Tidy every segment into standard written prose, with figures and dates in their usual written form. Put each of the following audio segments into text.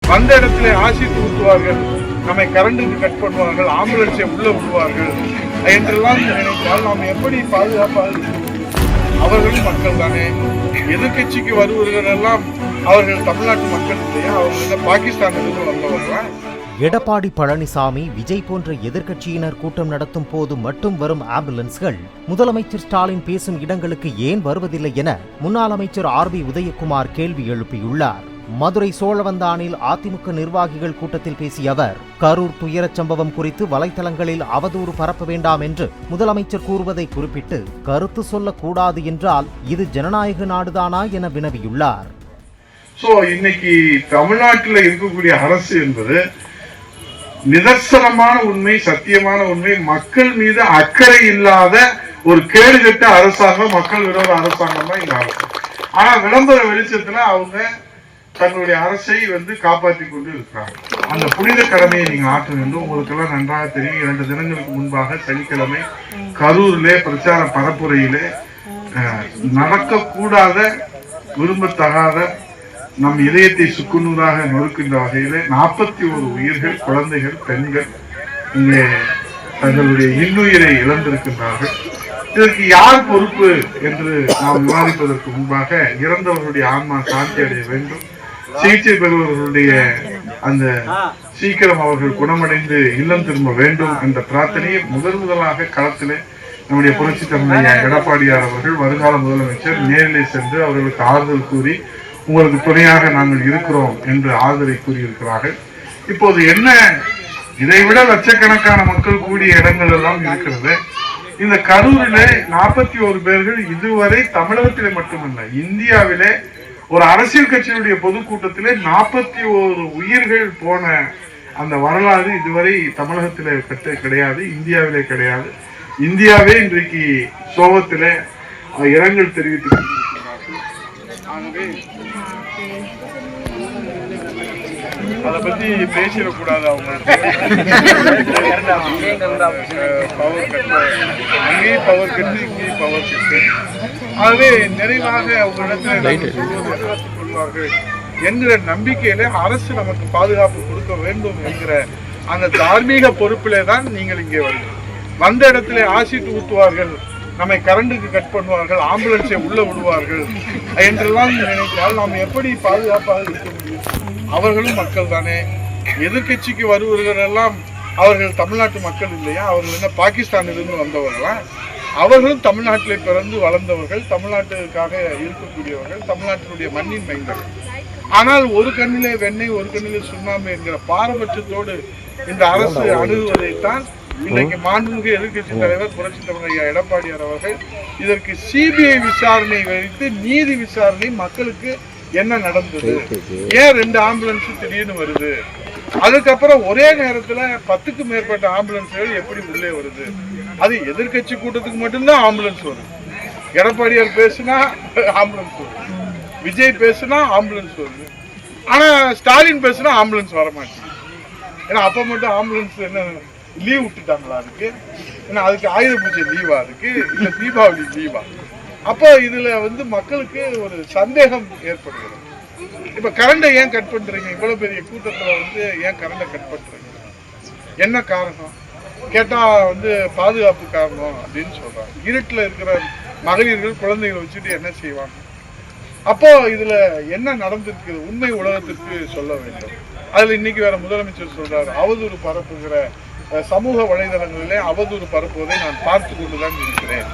வந்த இடத்துல ஆசிட் ஊற்றுவார்கள், நம்மை கரண்டுக்கு கட் பண்ணுவார்கள், ஆம்புலன்ஸை உள்ள விடுவார்கள் என்றெல்லாம் நினைத்தால் நாம் எப்படி பாதுகாப்பாக இருக்க முடியும்? அவர்களும் மக்கள் தானே. எதிர்கட்சிக்கு வருவர்கள் எல்லாம் அவர்கள் தமிழ்நாட்டு மக்கள் இல்லையா? அவர்கள் பாகிஸ்தானிலிருந்து வந்தவர்கள். எடப்பாடி பழனிசாமி, விஜய் போன்ற எதிர்க்கட்சியினர் கூட்டம் நடத்தும் போது மட்டும் வரும் ஆம்புலன்ஸ்கள் முதலமைச்சர் ஸ்டாலின் பேசும் இடங்களுக்கு ஏன் வருவதில்லை என முன்னாள் அமைச்சர் RB உதயகுமார் கேள்வி எழுப்பியுள்ளார். மதுரை சோழவந்தானில் அதிமுக நிர்வாகிகள் கூட்டத்தில் பேசிய அவர், கரூர் துயரச் சம்பவம் குறித்து வலைதளங்களில் அவதூறு பரப்ப வேண்டாம் என்று முதலமைச்சர் கூறுவதை குறிப்பிட்டு, கருத்து சொல்லக்கூடாது என்றால் இது ஜனநாயக நாடுதானா என வினவியுள்ளார். இன்னைக்கு தமிழ்நாட்டில் இருக்கக்கூடிய அரசு என்பது நிதர்சனமான உண்மை, சத்தியமான உண்மை, மக்கள் மீது அக்கறை இல்லாத ஒரு கேடுகட்ட அரசாங்கம், மக்கள் விரோத அரசாங்கம் தான் இந்த அரசு. ஆனா விளம்பர வெளிச்சத்துல அவங்க தங்களுடைய அரசை காப்பாற்றி கொண்டு இருக்கிறாங்க. அந்த புனித கடமையை நீங்க ஆற்ற வேண்டும். உங்களுக்கு எல்லாம் நன்றாக தெரியும். 2 தினங்களுக்கு முன்பாக சனிக்கிழமை கரூரிலே பிரச்சார பரப்புரையிலே நடக்கக்கூடாத, விரும்பத்தகாத, நம் இதயத்தை சுக்குநூறாக நொறுக்கின்ற வகையிலே 41 உயிர்கள், குழந்தைகள், பெண்கள் இங்கே தங்களுடைய இன்னுயிரை இழந்திருக்கின்றார்கள். இதற்கு யார் பொறுப்பு என்று நாம் விவாதிப்பதற்கு முன்பாக இறந்தவர்களுடைய ஆன்மா சாந்தி அடைய வேண்டும். சிகிச்சை பெறுபவர்களுடைய அந்த சீக்கிரம் அவர்கள் குணமடைந்து இல்லம் திரும்ப வேண்டும் என்ற பிரார்த்தனையை முதலாக களத்திலே நம்முடைய புரட்சி தலைவர் எடப்பாடியார் அவர்கள், வருங்கால முதலமைச்சர், நேரிலே சென்று அவர்களுக்கு ஆறுதல் கூறி, உங்களுக்கு துணையாக நாங்கள் இருக்கிறோம் என்று ஆறுதலை கூறியிருக்கிறார்கள். இப்போது என்ன, இதைவிட லட்சக்கணக்கான மக்கள் கூடிய இடங்கள் எல்லாம் இருக்கிறது. இந்த கரூரிலே 41 பேர்கள் இதுவரை தமிழகத்திலே மட்டுமல்ல, இந்தியாவிலே ஒரு அரசியல் கட்சியினுடைய பொதுக்கூட்டத்திலே 41 உயிர்கள் போன அந்த வரலாறு இதுவரை தமிழகத்திலே கிடையாது, இந்தியாவிலே கிடையாது. இந்தியாவே இன்றைக்கு சோகத்திலே இரங்கல் தெரிவித்து அதை பத்தி பேசிடக்கூடாது. அவங்க பவர் கட்டு, அங்கேயும் பவர் கட்டு, இங்கேயும் பவர் கட்டு. ஆகவே நிறைவாக அவங்களிடத்தில் கொள்வார்கள் என்கிற நம்பிக்கையில அரசு நமக்கு பாதுகாப்பு கொடுக்க வேண்டும் என்கிற அந்த தார்மீக பொறுப்பிலே தான் நீங்கள் இங்கே வருங்கள். வந்த இடத்துல ஆசிட் ஊற்றுவார்கள், நம்மை கரண்டுக்கு கட் பண்ணுவார்கள், ஆம்புலன்ஸை உள்ள விடுவார்கள் என்றெல்லாம் நினைத்தால் நாம் எப்படி பாதுகாப்பாக இருக்க முடியும்? அவர்களும் மக்கள் தானே. எதிர்கட்சிக்கு வருவர்கள் எல்லாம் அவர்கள் தமிழ்நாட்டு மக்கள் இல்லையா? அவர்கள் என்ன பாகிஸ்தானிலிருந்து வந்தவர்களா? அவர்களும் தமிழ்நாட்டிலே பிறந்து வளர்ந்தவர்கள், தமிழ்நாட்டுக்காக இருக்கக்கூடியவர்கள், தமிழ்நாட்டினுடைய மண்ணின் மைந்தர்கள். ஆனால் ஒரு கண்ணிலே வெண்ணெய், ஒரு கண்ணிலே சுண்ணாம்பு என்கிற பாரபட்சத்தோடு இந்த அரசு அணுகுவதைத்தான் இன்றைக்கு மாண்புமிகு எதிர்கட்சி தலைவர் புரட்சி தலைவர் எடப்பாடியார் அவர்கள் இதற்கு CBI விசாரணை வைத்து நீதி விசாரணை, மக்களுக்கு என்ன நடந்தது, ஏன் 2 ஆம்புலன்ஸ் திடீர்னு வருது, அதுக்கப்புறம் ஒரே நேரத்துல 10க்கும் மேற்பட்ட ஆம்புலன்ஸ்கள் எப்படி உள்ளே வருது? அது எதிர்கட்சி கூட்டத்துக்கு மட்டும்தான் ஆம்புலன்ஸ் வரும். எடப்பாடியார் பேசுனா ஆம்புலன்ஸ் வருது, விஜய் பேசுனா ஆம்புலன்ஸ் வருது. ஆனா ஸ்டாலின் பேசுனா ஆம்புலன்ஸ் வர மாட்டேங்குது. ஏன்னா அப்ப மட்டும் ஆம்புலன்ஸ் என்ன லீவ் விட்டுட்டாங்களா? அதுக்கு ஏன்னா அதுக்கு ஆயுத பூஜை லீவா இருக்கு, இல்ல தீபாவளி லீவா? அப்போ இதுல மக்களுக்கு ஒரு சந்தேகம் ஏற்படுகிறது. இப்ப கரண்டை ஏன் கட் பண்றீங்க? இவ்வளவு பெரிய கூட்டத்துல ஏன் கரண்டை கட் பண்றீங்க? என்ன காரணம் கேட்டா பாதுகாப்பு காரணம் அப்படின்னு சொல்றாங்க. இருட்டுல இருக்கிற மகளிர்கள், குழந்தைகளை வச்சுட்டு என்ன செய்வாங்க? அப்போ இதுல என்ன நடந்திருக்கு உண்மை உலகத்திற்கு சொல்ல வேண்டும். அதுல இன்னைக்கு வேற முதலமைச்சர் சொல்றாரு, அவதூறு பரப்புகிற சமூக வலைதளங்களிலே அவதூறு பரப்புவதை நான் பார்த்து கொண்டுதான் இருக்கிறேன்,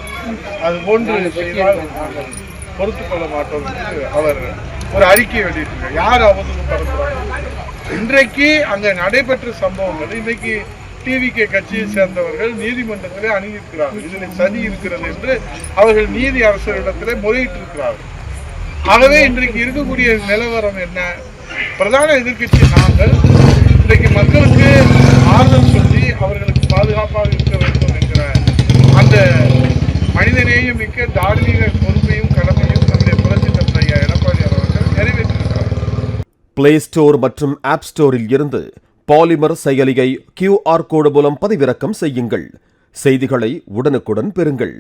அது போன்று செய்தால் நாங்கள் பொறுத்துக் கொள்ள மாட்டோம் என்று அவர் ஒரு அறிக்கை வெளியிட்டிருக்கார். யார் அவதூறு பரப்புறாங்க? இன்றைக்கு அங்க நடைபெற்ற சம்பவங்கள் இன்னைக்கு TVK கட்சியை சேர்ந்தவர்கள் நீதிமன்றத்திலே அணுகியிருக்கிறார்கள். இதில் சதி இருக்கிறது என்று அவர்கள் நீதி அரசரிடத்திலே முறையிட்டிருக்கிறார்கள். ஆகவே இன்றைக்கு இருக்கக்கூடிய நிலவரம் என்ன? பிரதான எதிர்கட்சி நாங்கள் இன்றைக்கு மக்களுக்கு ஆறுதல் சொல்லி அவர்களுக்கு பாதுகாப்பாக இருக்க வேண்டும் என்கிற அந்த மனிதநேயம் மிக்க தார்மீக பொறுப்பையும் கடமையும் நம்முடைய புரட்சி தலைவர் எடப்பாடியார் அவர்கள் நிறைவேற்றியிருக்கிறார். பிளே ஸ்டோர் மற்றும் ஆப் ஸ்டோரில் இருந்து பாலிமர் செயலியை QR கோடு மூலம் பதிவிறக்கம் செய்யுங்கள். செய்திகளை உடனுக்குடன் பெறுங்கள்.